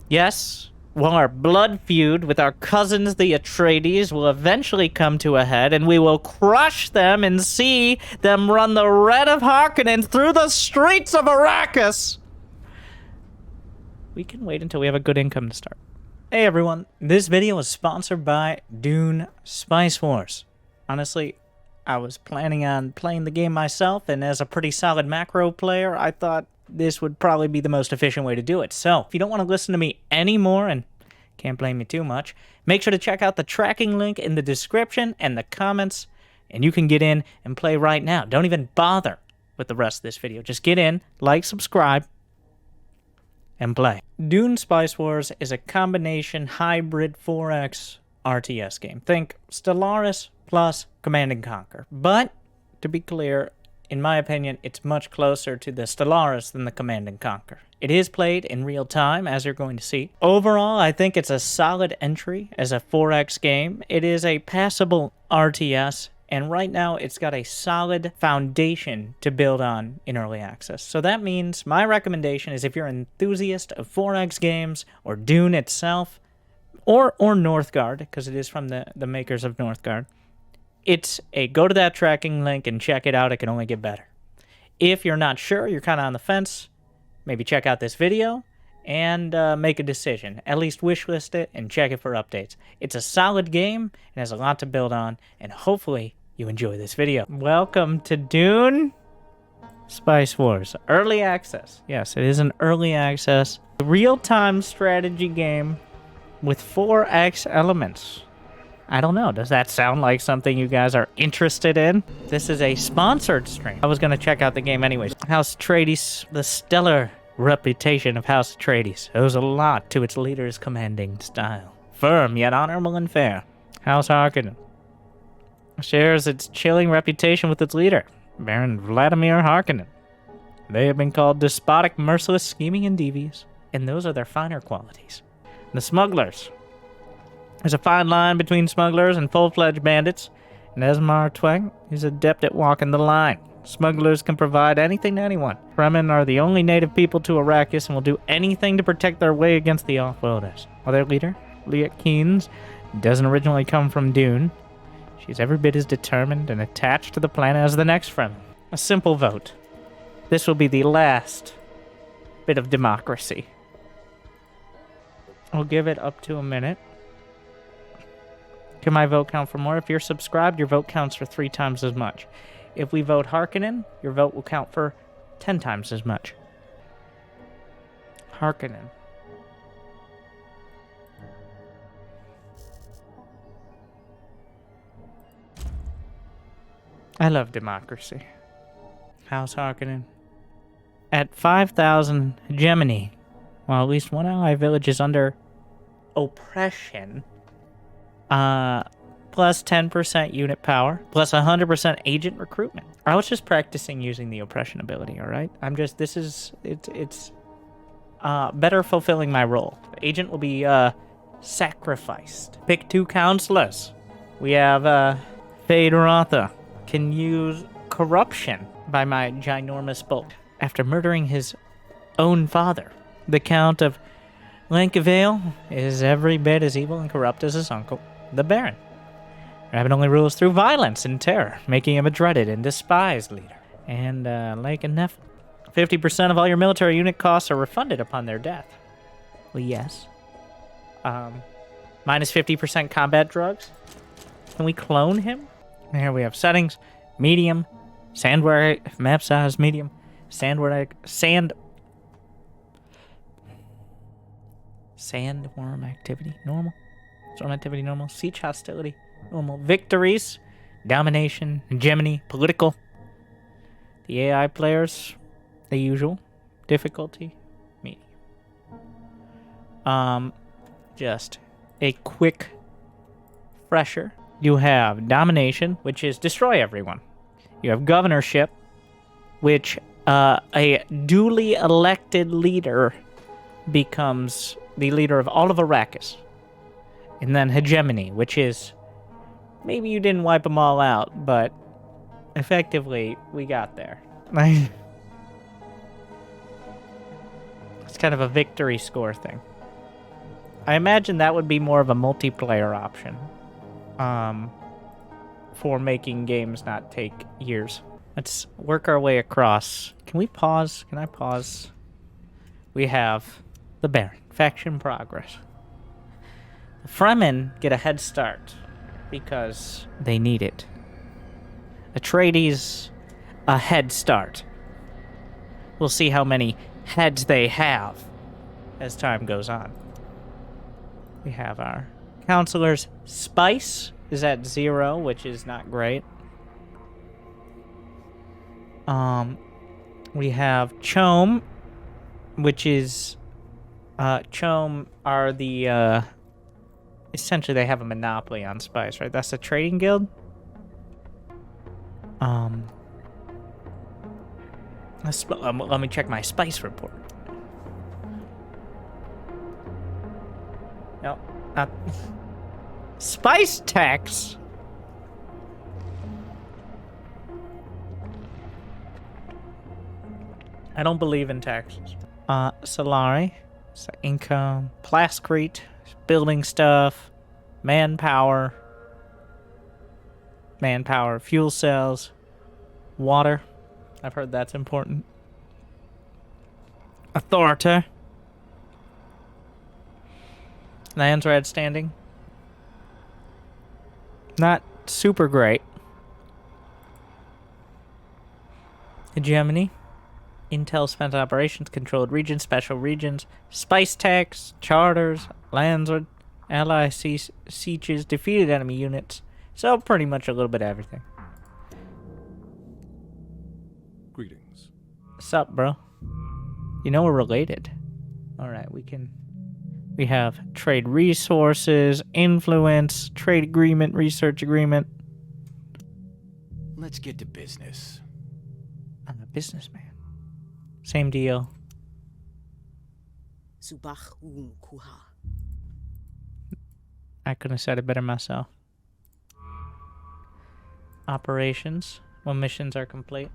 Yes, while our blood feud with our cousins the Atreides will eventually come to a head, and we will crush them and see them run the Red of Harkonnen through the streets of Arrakis. We can wait until we have a good income to start. Hey everyone, this video is sponsored by Dune Spice Wars. Honestly, I was planning on playing the game myself, and as a pretty solid macro player, I thought this would probably be the most efficient way to do it. So, if you don't want to listen to me anymore, and can't blame me too much, make sure to check out the tracking link in the description and the comments, and you can get in and play right now. Don't even bother with the rest of this video. Just get in, like, subscribe, and play. Dune Spice Wars is a combination hybrid 4X RTS game. Think Stellaris plus Command & Conquer. But, to be clear, in my opinion, it's much closer to the Stellaris than the Command & Conquer. It is played in real time, as you're going to see. Overall, I think it's a solid entry as a 4X game. It is a passable RTS, and right now it's got a solid foundation to build on in early access. So that means my recommendation is if you're an enthusiast of 4X games, or Dune itself, or Northgard, because it is from the makers of Northgard, it's a go to that tracking link and check it out. It can only get better. If you're not sure, you're kind of on the fence, maybe check out this video and make a decision. At least wishlist it and check it for updates. It's a solid game and has a lot to build on, and hopefully you enjoy this video. Welcome to Dune Spice Wars. Early access. Yes, it is an early access real-time strategy game with 4X elements. I don't know. Does that sound like something you guys are interested in? This is a sponsored stream. I was going to check out the game anyways. House Atreides, the stellar reputation of House Atreides owes a lot to its leader's commanding style. Firm, yet honorable and fair. House Harkonnen shares its chilling reputation with its leader, Baron Vladimir Harkonnen. They have been called despotic, merciless, scheming, and devious, and those are their finer qualities. The smugglers. There's a fine line between smugglers and full-fledged bandits, and Esmar Twang is adept at walking the line. Smugglers can provide anything to anyone. Fremen are the only native people to Arrakis and will do anything to protect their way against the off-worlders. While their leader, Liet Kynes, doesn't originally come from Dune, she's every bit as determined and attached to the planet as the next Fremen. A simple vote. This will be the last bit of democracy. I'll give it up to a minute. Can my vote count for more? If you're subscribed, your vote counts for 3 times as much. If we vote Harkonnen, your vote will count for 10 times as much. Harkonnen. I love democracy. House Harkonnen. At 5,000 hegemony, while at least one ally village is under oppression, plus 10% unit power, plus 100% agent recruitment. I was just practicing using the oppression ability, alright? It's better fulfilling my role. The agent will be, sacrificed. Pick 2 counselors. We have, Fade Rotha can use corruption by my ginormous bulk. After murdering his own father, the Count of Lankavale is every bit as evil and corrupt as his uncle, the Baron. Rabbit only rules through violence and terror, making him a dreaded and despised leader. And, Lake and Neff, 50% of all your military unit costs are refunded upon their death. Well, yes. Minus 50% combat drugs. Can we clone him? And here we have settings, medium, sandware, map size, medium, sandworm activity, normal. Storm activity, normal. Siege hostility, normal. Victories, domination, hegemony, political. The AI players, the usual. Difficulty, medium. Just a quick fresher. You have domination, which is destroy everyone. You have governorship, which a duly elected leader becomes the leader of all of Arrakis. And then hegemony, which is, maybe you didn't wipe them all out, but effectively, we got there. It's kind of a victory score thing. I imagine that would be more of a multiplayer option. For making games not take years. Let's work our way across. Can we pause? Can I pause? We have the Baron. Faction progress. The Fremen get a head start because they need it. Atreides, a head start. We'll see how many heads they have as time goes on. We have our counselors. Spice is at 0, which is not great. We have Chom, which is Chom are the essentially they have a monopoly on spice, right? That's a trading guild. Let me check my spice report. No, not spice tax. I don't believe in taxes. Solari, so income, Plascrete, building stuff, manpower, fuel cells, water. I've heard that's important. Authority. Lands are outstanding. Not super great. Hegemony. Intel spent on operations, controlled regions, special regions, spice tax, charters, lands, ally sieges, defeated enemy units. So pretty much a little bit of everything. Greetings. Sup, bro? You know we're related. Alright, we have trade resources, influence, trade agreement, research agreement. Let's get to business. I'm a businessman. Same deal. I couldn't have said it better myself. Operations. When missions are complete.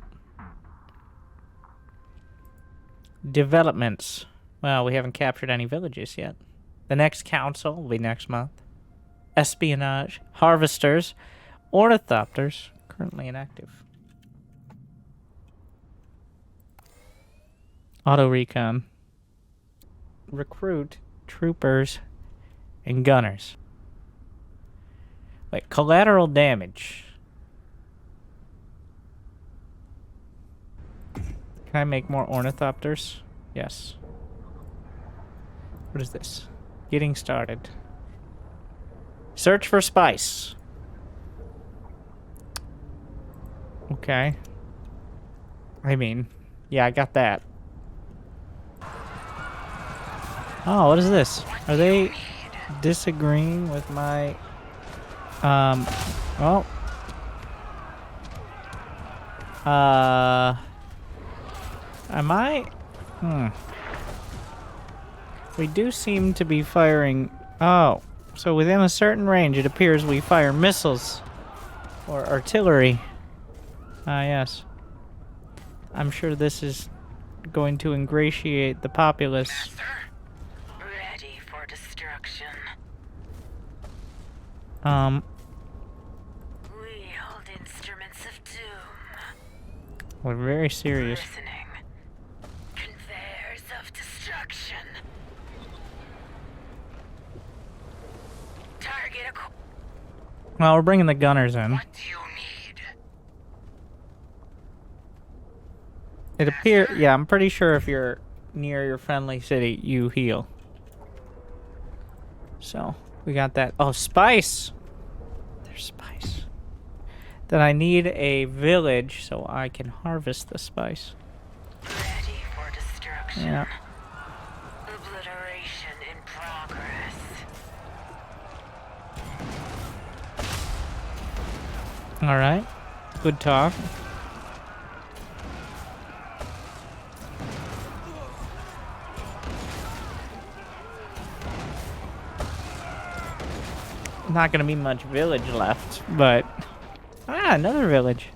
Developments. Well, we haven't captured any villages yet. The next council will be next month. Espionage. Harvesters. Ornithopters. Currently inactive. Auto recon. Recruit troopers and gunners. Wait, collateral damage. Can I make more ornithopters? Yes. What is this? Getting started. Search for spice. Okay. I mean, yeah, I got that. Oh, what is this? Are they disagreeing with my... well... Am I... We do seem to be firing... Oh, so within a certain range, it appears we fire missiles. Or artillery. Ah, yes. I'm sure this is going to ingratiate the populace. Ready for destruction. Wield instruments of doom. We're very serious. Listening. Conveyors of destruction. Target Well, we're bringing the gunners in. What do you need? It appears... Yeah, I'm pretty sure if you're near your friendly city, you heal. So, we got that. Oh, spice! There's spice. Then I need a village so I can harvest the spice. Ready for destruction. Yeah. Obliteration in progress. Alright. Good talk. Not gonna be much village left, but... Ah, another village.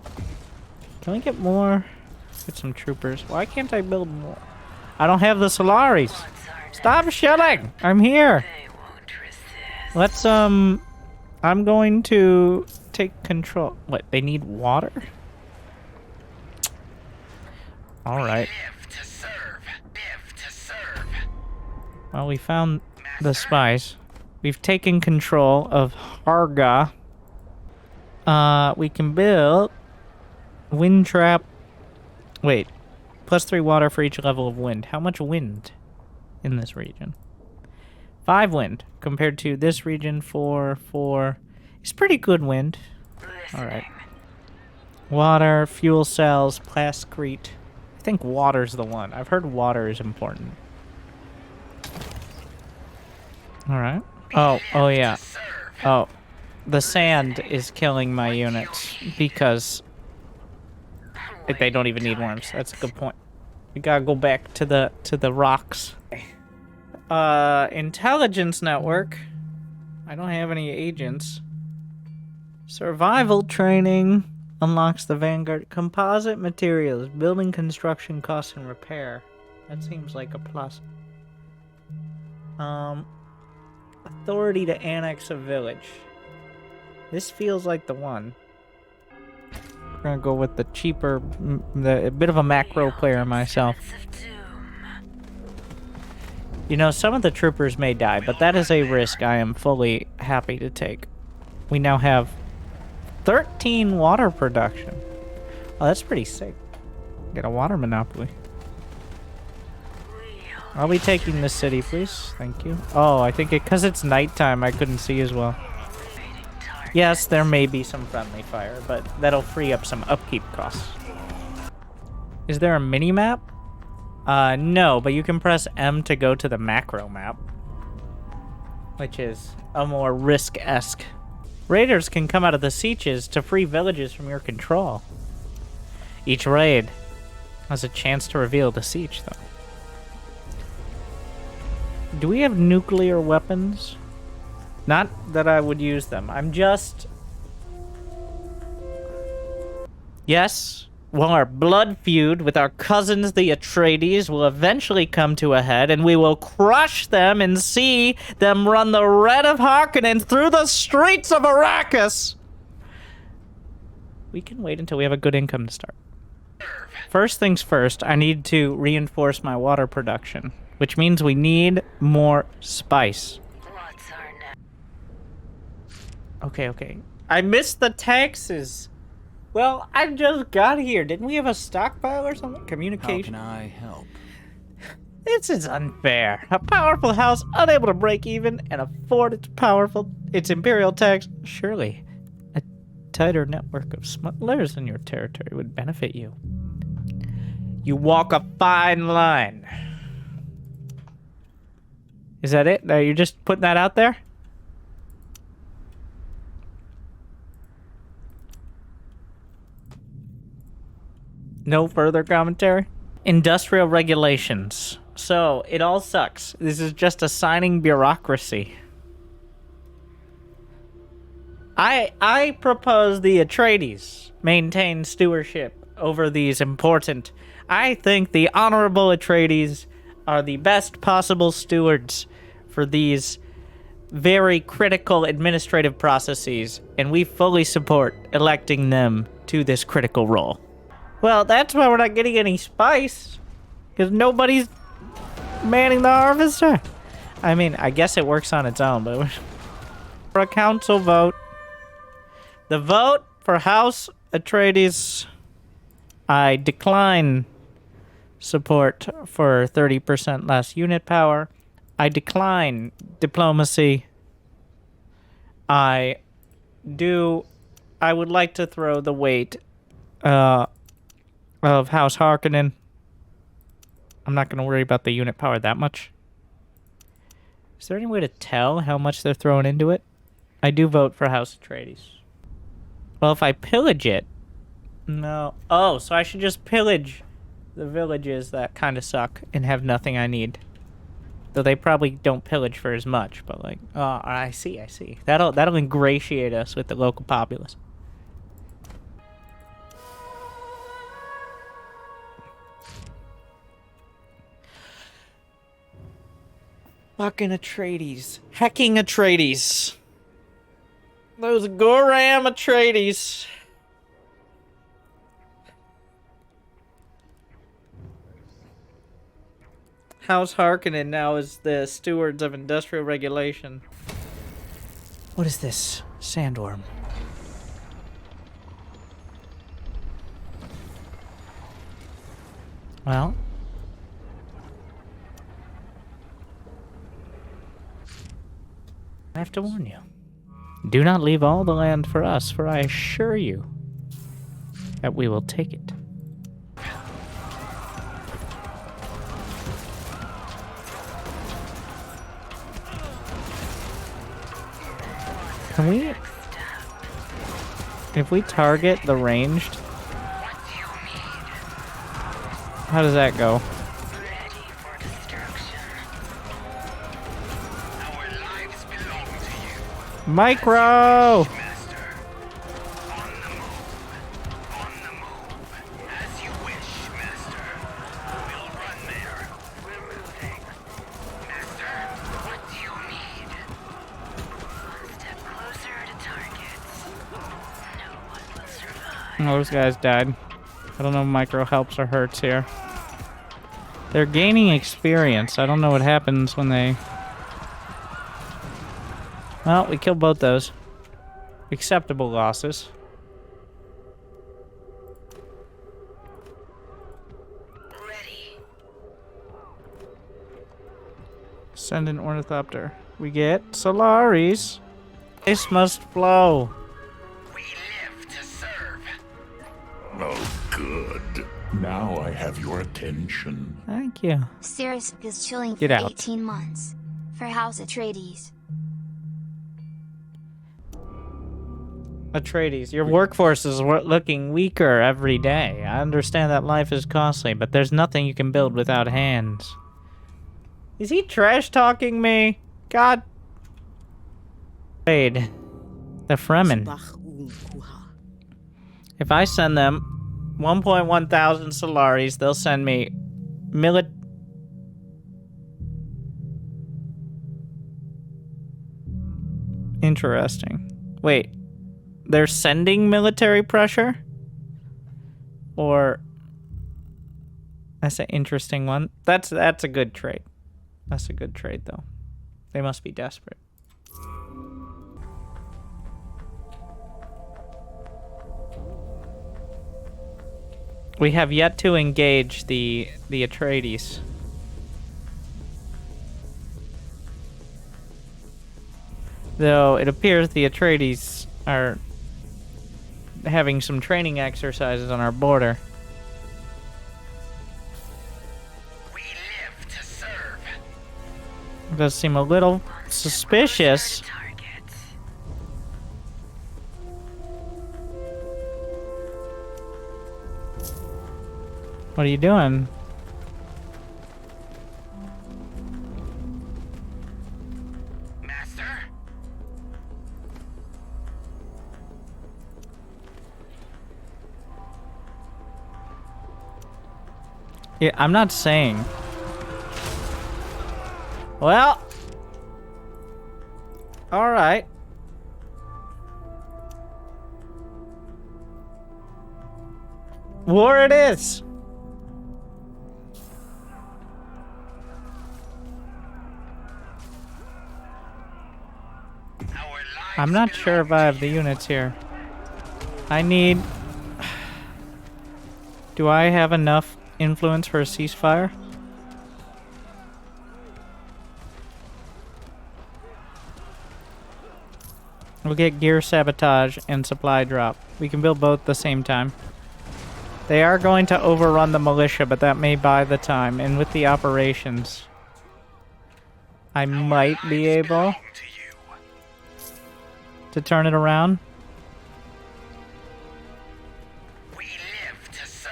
Can we get more? Get some troopers. Why can't I build more? I don't have the Solaris. Stop shelling! I'm here! They won't Let's, I'm going to take control. What, they need water? Alright. Live to serve. Live to serve. Well, we found the spies. We've taken control of Harga. We can build wind trap. Wait, +3 water for each level of wind. How much wind in this region? 5 wind compared to this region 4. It's pretty good wind. All right. Water, fuel cells, plascrete. I think water's the one. I've heard water is important. All right. Oh yeah. Oh, the sand is killing my units because they don't even need worms. That's a good point. We gotta go back to the rocks. Intelligence network. I don't have any agents. Survival training unlocks the Vanguard. Composite materials, building construction costs and repair. That seems like a plus. Authority to annex a village. This feels like the one. We're gonna go with the cheaper, a bit of a macro player myself. You know, some of the troopers may die, but that is a risk I am fully happy to take. We now have 13 water production. Oh, that's pretty sick. Get a water monopoly. I'll be taking this city, please. Thank you. Oh, I think because it's nighttime, I couldn't see as well. Yes, there may be some friendly fire, but that'll free up some upkeep costs. Is there a mini-map? No, but you can press M to go to the macro map, which is a more risk-esque. Raiders can come out of the sieges to free villages from your control. Each raid has a chance to reveal the siege, though. Do we have nuclear weapons? Not that I would use them. I'm just... Yes, well, our blood feud with our cousins, the Atreides, will eventually come to a head, and we will crush them and see them run the Red of Harkonnen through the streets of Arrakis. We can wait until we have a good income to start. First things first, I need to reinforce my water production, which means we need more spice. Okay. I missed the taxes. Well, I just got here. Didn't we have a stockpile or something? Communication. How can I help? This is unfair. A powerful house unable to break even and afford its imperial tax. Surely, a tighter network of smugglers in your territory would benefit you. You walk a fine line. Is that it? You're just putting that out there? No further commentary? Industrial regulations. So, it all sucks. This is just assigning bureaucracy. I propose the Atreides maintain stewardship over these important... I think the Honorable Atreides are the best possible stewards for these very critical administrative processes, and we fully support electing them to this critical role. Well, that's why we're not getting any spice, because nobody's manning the harvester. I mean, I guess it works on its own, but for a council vote. The vote for House Atreides, I decline support for 30% less unit power. I decline diplomacy. I would like to throw the weight of House Harkonnen. I'm not going to worry about the unit power that much. Is there any way to tell how much they're throwing into it? I do vote for House Atreides. Well, if I pillage it... No. Oh, so I should just pillage the villages that kind of suck and have nothing I need. Though they probably don't pillage for as much, but like... Oh, I see. That'll ingratiate us with the local populace. Fucking Atreides. Hecking Atreides. Those Goram Atreides. House Harkonnen now is the stewards of industrial regulation. What is this? Sandworm. Well. I have to warn you. Do not leave all the land for us, for I assure you that we will take it. Can we... If we target the ranged... How does that go? Micro! Oh, those guys died. I don't know if micro helps or hurts here. They're gaining experience. I don't know what happens when they... Well, we killed both those. Acceptable losses. Ready. Send an ornithopter. We get Solaris. This must flow. We live to serve. Oh, good. Now I have your attention. Thank you. Cirrus is chilling Get for out. 18 months. For House Atreides. Atreides, your workforce is looking weaker every day. I understand that life is costly, but there's nothing you can build without hands. Is he trash-talking me? God. Trade. The Fremen. If I send them 1.1 thousand Solaris, they'll send me Interesting. Wait. They're sending military pressure? Or... That's an interesting one. That's a good trade. That's a good trade, though. They must be desperate. We have yet to engage the Atreides. Though it appears the Atreides are having some training exercises on our border. We live to serve. It does seem a little suspicious. What are you doing? Master? Yeah, I'm not saying. Well. All right. War it is. I'm not sure if I have the units here. I need... Do I have enough influence for a ceasefire? We'll get gear sabotage and supply drop. We can build both at the same time. They are going to overrun the militia, but that may buy the time. And with the operations, I might be able to turn it around. We live to serve.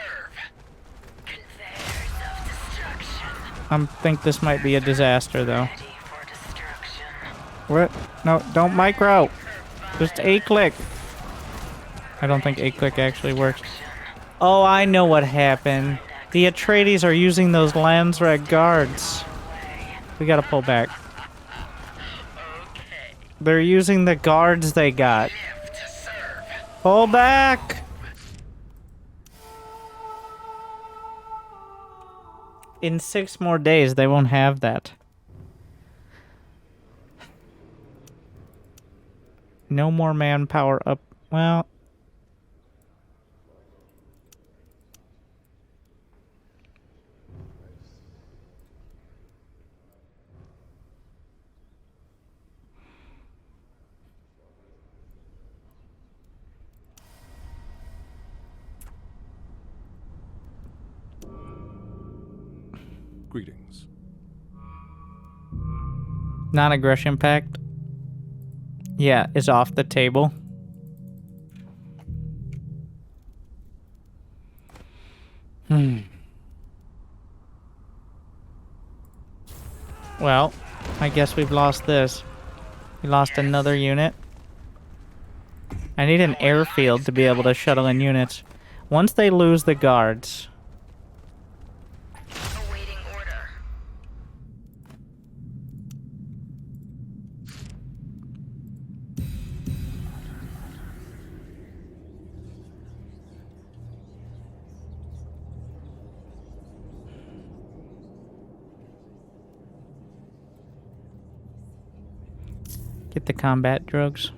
Conveyors of destruction. I think this might be a disaster, though. Ready for destruction. What? No, don't micro. Just A-click. I don't think A-click actually works. Oh, I know what happened. The Atreides are using those Landsreg guards. We gotta pull back. They're using the guards they got. Live to serve. Pull back! In 6 more days, they won't have that. No more manpower up. Well... Greetings. Non-aggression pact. Yeah, is off the table. Well, I guess we've lost this. We lost another unit. I need an airfield to be able to shuttle in units. Once they lose the guards... Awaiting order. Get the combat drugs.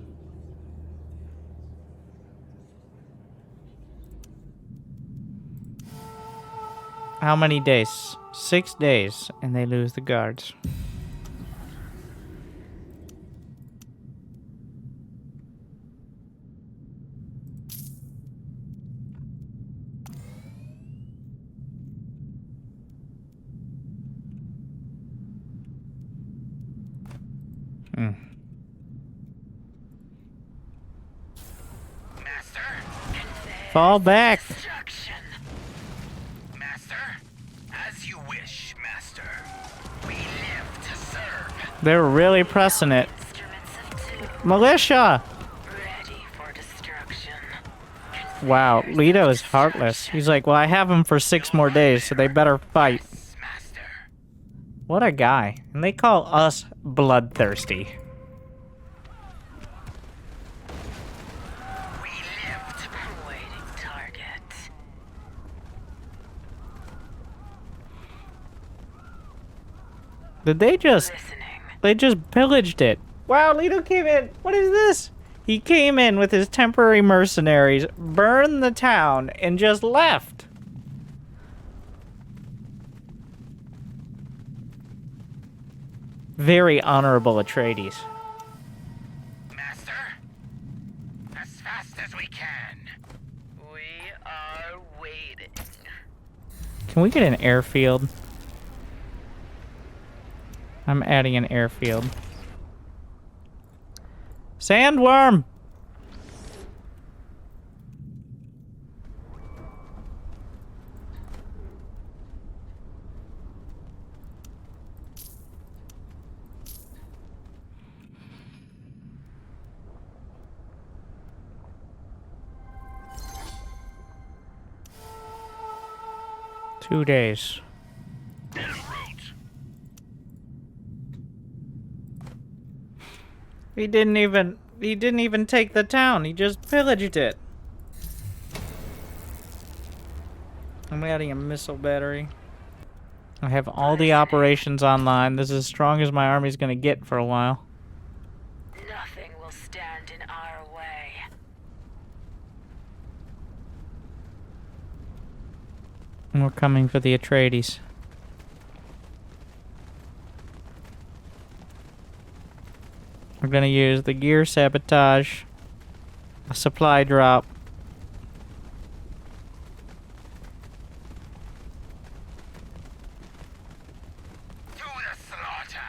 How many days? 6 days, and they lose the guards. Master, Fall back! destruction. Master, as you wish, Master. We live to serve. They're really pressing it. Instruments of doom, Militia! ready for destruction. Wow, Leto is heartless. He's like, well, I have them for 6 more days, so they better fight. Yes, Master. What a guy. And they call us bloodthirsty. We live to awaiting target. Did they just... Listening. They just pillaged it. Wow, Leto came in. What is this? He came in with his temporary mercenaries, burned the town, and just left. Very honorable Atreides. Master, as fast as we can. We are waiting. Can we get an airfield? I'm adding an airfield. Sandworm! Two days. He didn't even take the town. He just pillaged it. I'm adding a missile battery. I have all the operations online. This is as strong as my army's gonna get for a while. Nothing will stand in our way. And we're coming for the Atreides. We're gonna use the gear sabotage, a supply drop. To the slaughter.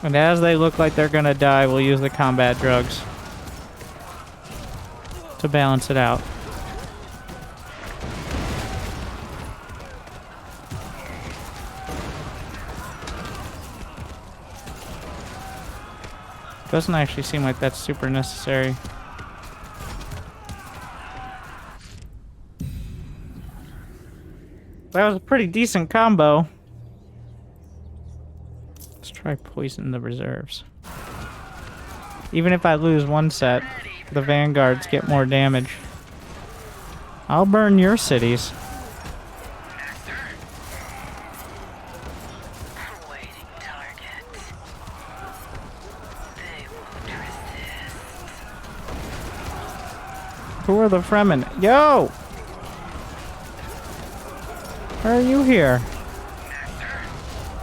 And as they look like they're gonna die, we'll use the combat drugs to balance it out. Doesn't actually seem like that's super necessary. That was a pretty decent combo. Let's try poison the reserves. Even if I lose one set, the vanguards get more damage. I'll burn your cities. Awaiting target. They won't resist. Who are the Fremen? Yo! Why are you here?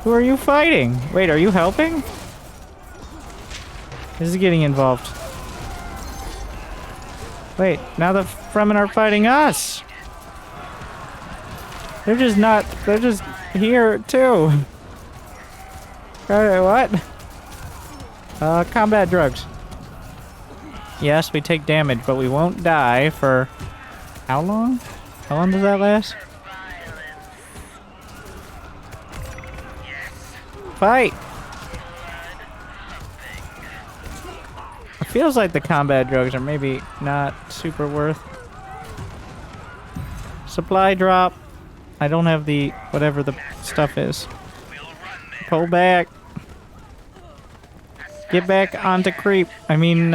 Who are you fighting? Wait, are you helping? This is getting involved. Wait, now the Fremen are fighting us! They're just not... They're just here, too. What? Combat drugs. Yes, we take damage, but we won't die for... How long? How long does that last? Fight! It feels like the combat drugs are maybe not super worth. Supply drop. I don't have the whatever the stuff is. Pull back. Get back onto creep. I mean,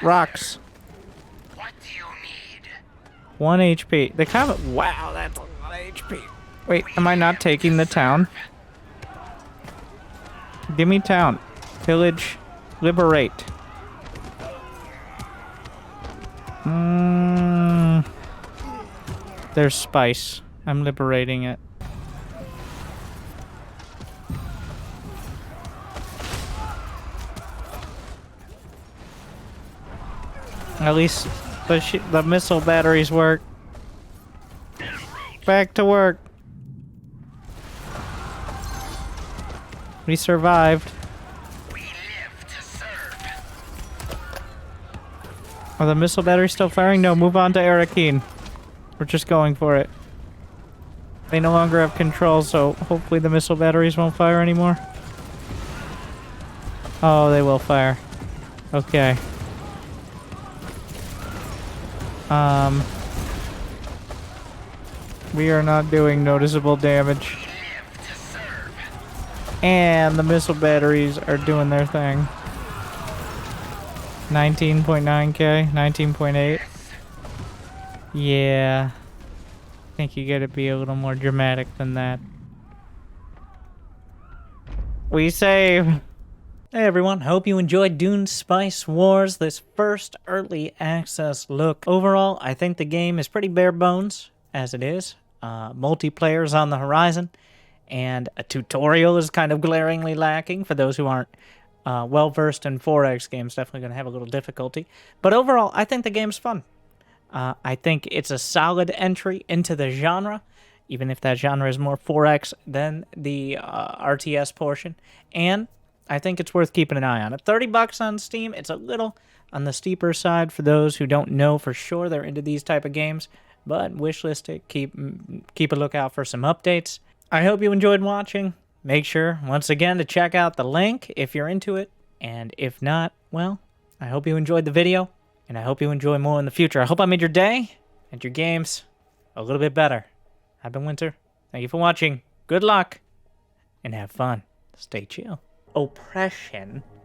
rocks. What do you need? 1 HP. The combat. Wow, that's a lot of HP. Wait, am I not taking the town? Give me town. Pillage. Liberate. There's spice. I'm liberating it. At least the missile batteries work. Back to work. We survived. We live to serve. Are the missile batteries still firing? No, move on to Arakeen. We're just going for it. They no longer have control, so hopefully the missile batteries won't fire anymore. Oh, they will fire. Okay. We are not doing noticeable damage. And the missile batteries are doing their thing. 19.9k, 19.8. Yeah. I think you gotta be a little more dramatic than that. We save. Hey everyone, hope you enjoyed Dune Spice Wars, this first early access look. Overall, I think the game is pretty bare bones, as it is. Multiplayer's on the horizon, and a tutorial is kind of glaringly lacking for those who aren't well-versed in 4X games. Definitely going to have a little difficulty. But overall, I think the game's fun. I think it's a solid entry into the genre, even if that genre is more 4X than the RTS portion. And I think it's worth keeping an eye on. At $30 on Steam, it's a little on the steeper side for those who don't know for sure they're into these type of games, but wishlist it, keep a lookout for some updates. I hope you enjoyed watching. Make sure, once again, to check out the link if you're into it, and if not, well, I hope you enjoyed the video, and I hope you enjoy more in the future. I hope I made your day and your games a little bit better. I've been Winter. Thank you for watching. Good luck, and have fun. Stay chill. Oppression